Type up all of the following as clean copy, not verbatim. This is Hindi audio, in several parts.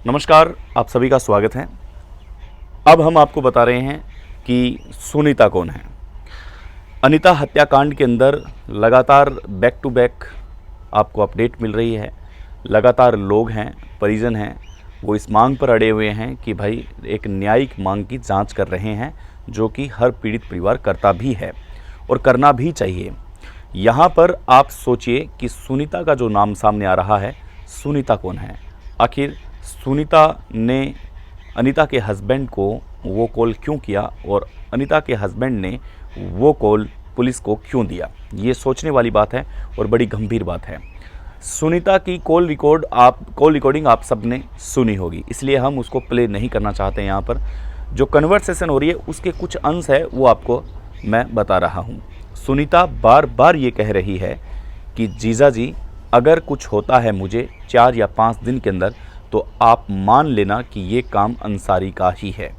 नमस्कार, आप सभी का स्वागत है। अब हम आपको बता रहे हैं कि सुनीता कौन है। अनीता हत्याकांड के अंदर लगातार बैक टू बैक आपको अपडेट मिल रही है। लगातार लोग हैं, परिजन हैं, वो इस मांग पर अड़े हुए हैं कि भाई एक न्यायिक मांग की जांच कर रहे हैं, जो कि हर पीड़ित परिवार करता भी है और करना भी चाहिए। यहाँ पर आप सोचिए कि सुनीता का जो नाम सामने आ रहा है, सुनीता कौन है? आखिर सुनीता ने अनीता के हस्बैंड को वो कॉल क्यों किया और अनीता के हस्बैंड ने वो कॉल पुलिस को क्यों दिया? ये सोचने वाली बात है और बड़ी गंभीर बात है। सुनीता की कॉल रिकॉर्डिंग आप सब ने सुनी होगी, इसलिए हम उसको प्ले नहीं करना चाहते। यहाँ पर जो कन्वर्सेशन हो रही है उसके कुछ अंश है वो आपको मैं बता रहा हूँ। सुनीता बार बार ये कह रही है कि जीजा जी, अगर कुछ होता है मुझे 4 या 5 दिन के अंदर, तो आप मान लेना कि ये काम अंसारी का ही है।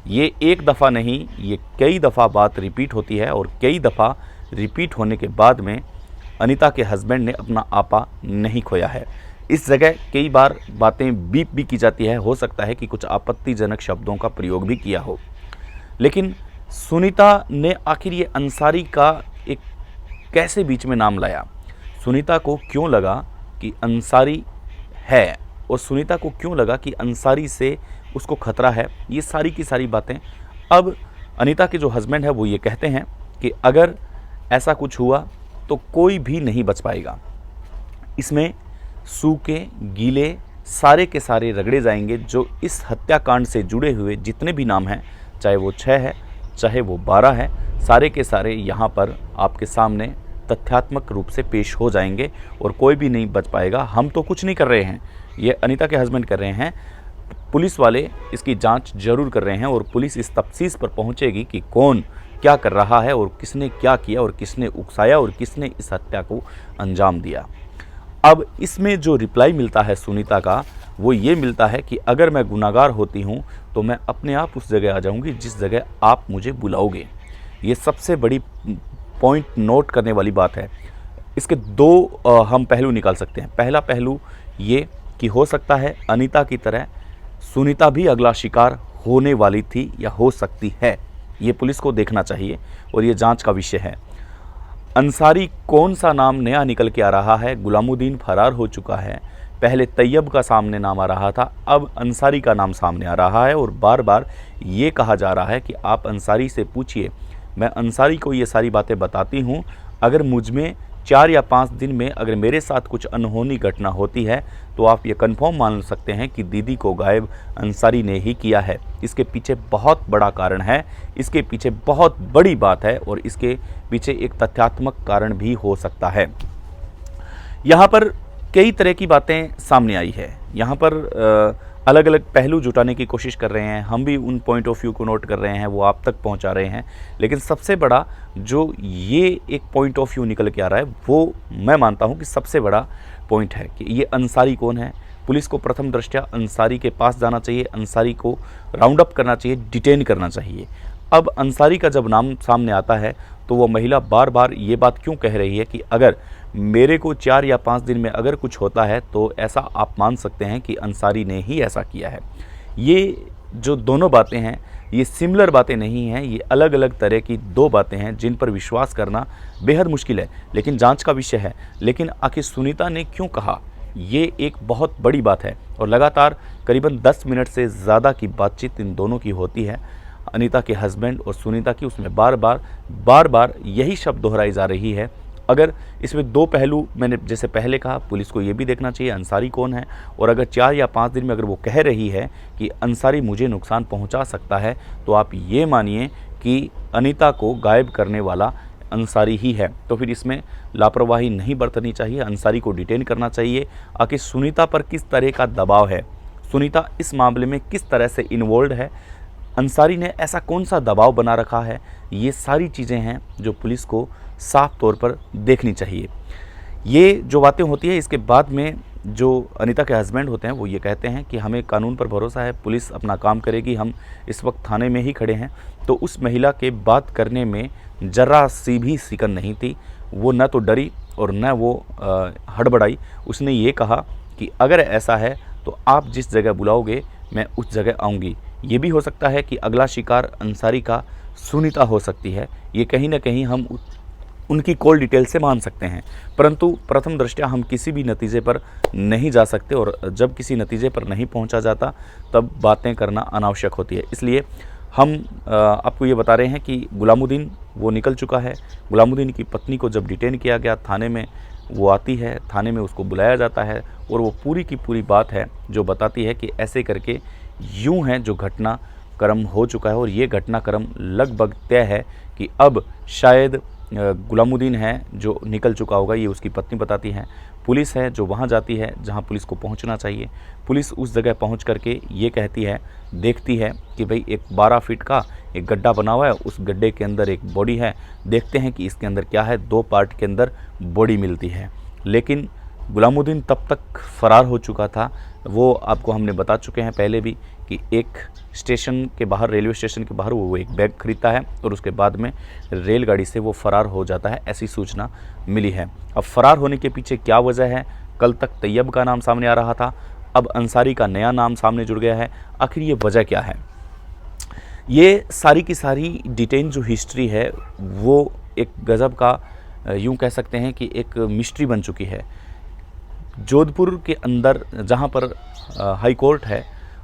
ये एक दफ़ा नहीं, ये कई दफ़ा बात रिपीट होती है और कई दफ़ा रिपीट होने के बाद में अनीता के हस्बैंड ने अपना आपा नहीं खोया है। इस जगह कई बार बातें बीप भी की जाती है, हो सकता है कि कुछ आपत्तिजनक शब्दों का प्रयोग भी किया हो, लेकिन सुनीता ने आखिर ये अंसारी का एक कैसे बीच में नाम लाया? सुनीता को क्यों लगा कि अंसारी है और सुनीता को क्यों लगा कि अंसारी से उसको खतरा है? ये सारी की सारी बातें अब अनीता के जो हस्बैंड है वो ये कहते हैं कि अगर ऐसा कुछ हुआ तो कोई भी नहीं बच पाएगा। इसमें सूखे गीले सारे के सारे रगड़े जाएंगे। जो इस हत्याकांड से जुड़े हुए जितने भी नाम हैं, चाहे वो 6 है चाहे वो 12 है, सारे के सारे यहाँ पर आपके सामने तथ्यात्मक रूप से पेश हो जाएंगे और कोई भी नहीं बच पाएगा। हम तो कुछ नहीं कर रहे हैं, ये अनीता के हस्बैंड कर रहे हैं। पुलिस वाले इसकी जांच जरूर कर रहे हैं और पुलिस इस तफ्सीस पर पहुंचेगी कि कौन क्या कर रहा है और किसने क्या किया और किसने उकसाया और किसने इस हत्या को अंजाम दिया। अब इसमें जो रिप्लाई मिलता है सुनीता का, वो ये मिलता है कि अगर मैं गुनाहगार होती हूँ तो मैं अपने आप उस जगह आ जाऊँगी जिस जगह आप मुझे बुलाओगे। ये सबसे बड़ी पॉइंट नोट करने वाली बात है। इसके 2 हम पहलू निकाल सकते हैं। पहला पहलू ये कि हो सकता है अनीता की तरह सुनीता भी अगला शिकार होने वाली थी या हो सकती है। ये पुलिस को देखना चाहिए और ये जांच का विषय है। अंसारी कौन सा नाम नया निकल के आ रहा है? गुलामुद्दीन फरार हो चुका है, पहले तैयब का सामने नाम आ रहा था, अब अंसारी का नाम सामने आ रहा है और बार बार ये कहा जा रहा है कि आप अंसारी से पूछिए। मैं अंसारी को ये सारी बातें बताती हूँ, अगर मुझ में 4 या 5 दिन में अगर मेरे साथ कुछ अनहोनी घटना होती है तो आप ये कंफर्म मान सकते हैं कि दीदी को गायब अंसारी ने ही किया है। इसके पीछे बहुत बड़ा कारण है, इसके पीछे बहुत बड़ी बात है और इसके पीछे एक तथ्यात्मक कारण भी हो सकता है। यहाँ पर कई तरह की बातें सामने आई है। यहाँ पर अलग अलग पहलू जुटाने की कोशिश कर रहे हैं, हम भी उन पॉइंट ऑफ व्यू को नोट कर रहे हैं, वो आप तक पहुंचा रहे हैं। लेकिन सबसे बड़ा जो ये एक पॉइंट ऑफ व्यू निकल के आ रहा है, वो मैं मानता हूं कि सबसे बड़ा पॉइंट है कि ये अंसारी कौन है। पुलिस को प्रथम दृष्टया अंसारी के पास जाना चाहिए, अंसारी को राउंड अप करना चाहिए, डिटेन करना चाहिए। अब अंसारी का जब नाम सामने आता है तो वो महिला बार बार ये बात क्यों कह रही है कि अगर मेरे को 4 या 5 दिन में अगर कुछ होता है तो ऐसा आप मान सकते हैं कि अंसारी ने ही ऐसा किया है। ये जो दोनों बातें हैं ये सिमिलर बातें नहीं हैं, ये अलग अलग तरह की 2 बातें हैं जिन पर विश्वास करना बेहद मुश्किल है, लेकिन जांच का विषय है। लेकिन आखिर सुनीता ने क्यों कहा, ये एक बहुत बड़ी बात है और लगातार करीबन 10 मिनट से ज़्यादा की बातचीत इन दोनों की होती है, अनीता के हस्बैंड और सुनीता की। उसमें बार बार यही शब्द दोहराई जा रही है। अगर इसमें 2 पहलू मैंने जैसे पहले कहा, पुलिस को ये भी देखना चाहिए अंसारी कौन है, और अगर 4 या 5 दिन में अगर वो कह रही है कि अंसारी मुझे नुकसान पहुंचा सकता है, तो आप ये मानिए कि अनीता को गायब करने वाला अंसारी ही है। तो फिर इसमें लापरवाही नहीं बरतनी चाहिए, अंसारी को डिटेन करना चाहिए। आखिर सुनीता पर किस तरह का दबाव है, सुनीता इस मामले में किस तरह से इन्वॉल्व है, अंसारी ने ऐसा कौन सा दबाव बना रखा है, ये सारी चीज़ें हैं जो पुलिस को साफ तौर पर देखनी चाहिए। ये जो बातें होती है इसके बाद में जो अनीता के हस्बैंड होते हैं वो ये कहते हैं कि हमें कानून पर भरोसा है, पुलिस अपना काम करेगी, हम इस वक्त थाने में ही खड़े हैं। तो उस महिला के बात करने में जरा सी भी सिकन नहीं थी। वो न तो डरी और न वो हड़बड़ाई। उसने ये कहा कि अगर ऐसा है तो आप जिस जगह बुलाओगे मैं उस जगह आऊँगी। ये भी हो सकता है कि अगला शिकार अंसारी का सुनीता हो सकती है, ये कहीं ना कहीं हम उनकी कॉल डिटेल से मान सकते हैं, परंतु प्रथम दृष्टया हम किसी भी नतीजे पर नहीं जा सकते, और जब किसी नतीजे पर नहीं पहुंचा जाता तब बातें करना अनावश्यक होती है। इसलिए हम आपको ये बता रहे हैं कि गुलामुद्दीन वो निकल चुका है। गुलामुद्दीन की पत्नी को जब डिटेन किया गया थाने में, वो आती है, थाने में उसको बुलाया जाता है और वो पूरी की पूरी बात है जो बताती है कि ऐसे करके यूँ है जो घटनाक्रम हो चुका है, और ये घटनाक्रम लगभग तय है कि अब शायद गुलामुद्दीन है जो निकल चुका होगा, ये उसकी पत्नी बताती है। पुलिस है जो वहाँ जाती है जहाँ पुलिस को पहुँचना चाहिए। पुलिस उस जगह पहुँच करके ये कहती है, देखती है कि भाई एक 12 फीट का एक गड्ढा बना हुआ है, उस गड्ढे के अंदर एक बॉडी है, देखते हैं कि इसके अंदर क्या है। 2 पार्ट के अंदर बॉडी मिलती है, लेकिन गुलामुद्दीन तब तक फ़रार हो चुका था। वो आपको हमने बता चुके हैं पहले भी कि एक स्टेशन के बाहर, रेलवे स्टेशन के बाहर वो एक बैग खरीदता है और उसके बाद में रेलगाड़ी से वो फ़रार हो जाता है, ऐसी सूचना मिली है। अब फ़रार होने के पीछे क्या वजह है? कल तक तैयब का नाम सामने आ रहा था, अब अंसारी का नया नाम सामने जुड़ गया है। आखिर ये वजह क्या है? ये सारी की सारी डिटेन जो हिस्ट्री है वो एक गज़ब का, यूँ कह सकते हैं कि एक मिस्ट्री बन चुकी है। जोधपुर के अंदर जहाँ पर हाई कोर्ट है,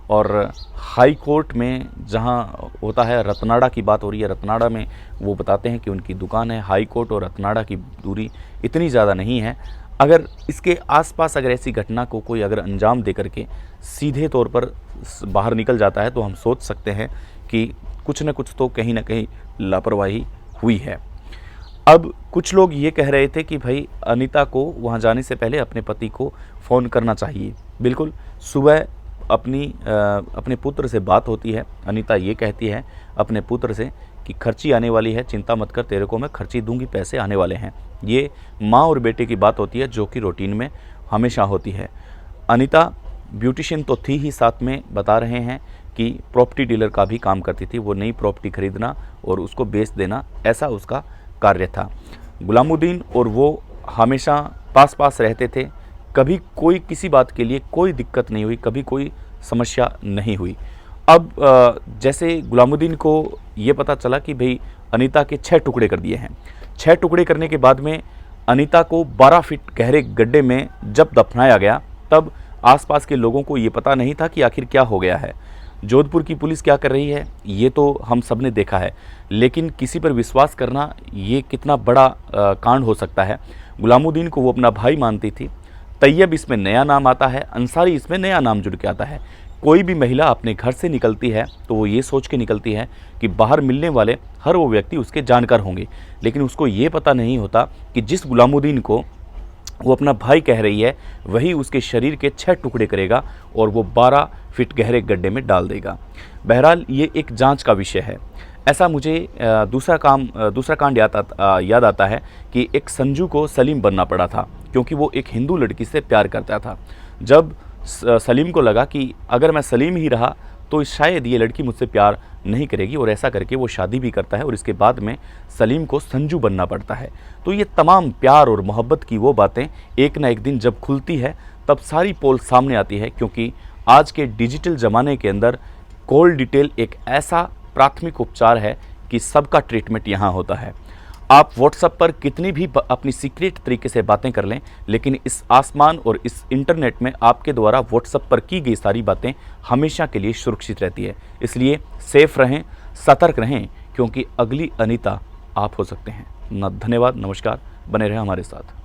और हाई कोर्ट में जहाँ होता है, रतनाड़ा की बात हो रही है, रतनाड़ा में वो बताते हैं कि उनकी दुकान है। हाई कोर्ट और रतनाड़ा की दूरी इतनी ज़्यादा नहीं है। अगर इसके आसपास अगर ऐसी घटना को कोई अगर अंजाम दे करके सीधे तौर पर बाहर निकल जाता है तो हम सोच सकते हैं कि कुछ न कुछ तो कहीं ना कहीं लापरवाही हुई है। अब कुछ लोग ये कह रहे थे कि भाई अनीता को वहाँ जाने से पहले अपने पति को फ़ोन करना चाहिए। बिल्कुल, सुबह अपने पुत्र से बात होती है। अनीता ये कहती है अपने पुत्र से कि खर्ची आने वाली है, चिंता मत कर, तेरे को मैं खर्ची दूंगी, पैसे आने वाले हैं। ये माँ और बेटे की बात होती है जो कि रूटीन में हमेशा होती है। अनीता ब्यूटिशियन तो थी ही, साथ में बता रहे हैं कि प्रॉपर्टी डीलर का भी काम करती थी। वो नई प्रॉपर्टी खरीदना और उसको बेच देना, ऐसा उसका कार्य था। गुलामुद्दीन और वो हमेशा पास पास रहते थे, कभी कोई किसी बात के लिए कोई दिक्कत नहीं हुई, कभी कोई समस्या नहीं हुई। अब जैसे गुलामुद्दीन को ये पता चला कि भाई अनीता के 6 टुकड़े कर दिए हैं, 6 टुकड़े करने के बाद में अनीता को 12 फीट गहरे गड्ढे में जब दफनाया गया, तब आसपास के लोगों को ये पता नहीं था कि आखिर क्या हो गया है। जोधपुर की पुलिस क्या कर रही है ये तो हम सब ने देखा है, लेकिन किसी पर विश्वास करना ये कितना बड़ा कांड हो सकता है। गुलामुद्दीन को वो अपना भाई मानती थी, तैयब इसमें नया नाम आता है, अंसारी इसमें नया नाम जुड़ के आता है। कोई भी महिला अपने घर से निकलती है तो वो ये सोच के निकलती है कि बाहर मिलने वाले हर वो व्यक्ति उसके जानकार होंगे, लेकिन उसको ये पता नहीं होता कि जिस गुलामुद्दीन को वो अपना भाई कह रही है वही उसके शरीर के 6 टुकड़े करेगा और वो 12 फीट गहरे गड्ढे में डाल देगा। बहरहाल ये एक जांच का विषय है। ऐसा मुझे दूसरा कांड याद आता है कि एक संजू को सलीम बनना पड़ा था, क्योंकि वो एक हिंदू लड़की से प्यार करता था। जब सलीम को लगा कि अगर मैं सलीम ही रहा तो शायद ये लड़की मुझसे प्यार नहीं करेगी, और ऐसा करके वो शादी भी करता है और इसके बाद में सलीम को संजू बनना पड़ता है। तो ये तमाम प्यार और मोहब्बत की वो बातें एक ना एक दिन जब खुलती है तब सारी पोल सामने आती है, क्योंकि आज के डिजिटल ज़माने के अंदर कॉल डिटेल एक ऐसा प्राथमिक उपचार है कि सबका ट्रीटमेंट यहाँ होता है। आप व्हाट्सएप पर कितनी भी अपनी सीक्रेट तरीके से बातें कर लें, लेकिन इस आसमान और इस इंटरनेट में आपके द्वारा व्हाट्सएप पर की गई सारी बातें हमेशा के लिए सुरक्षित रहती है। इसलिए सेफ रहें, सतर्क रहें, क्योंकि अगली अनीता आप हो सकते हैं। धन्यवाद, नमस्कार, बने रहें हमारे साथ।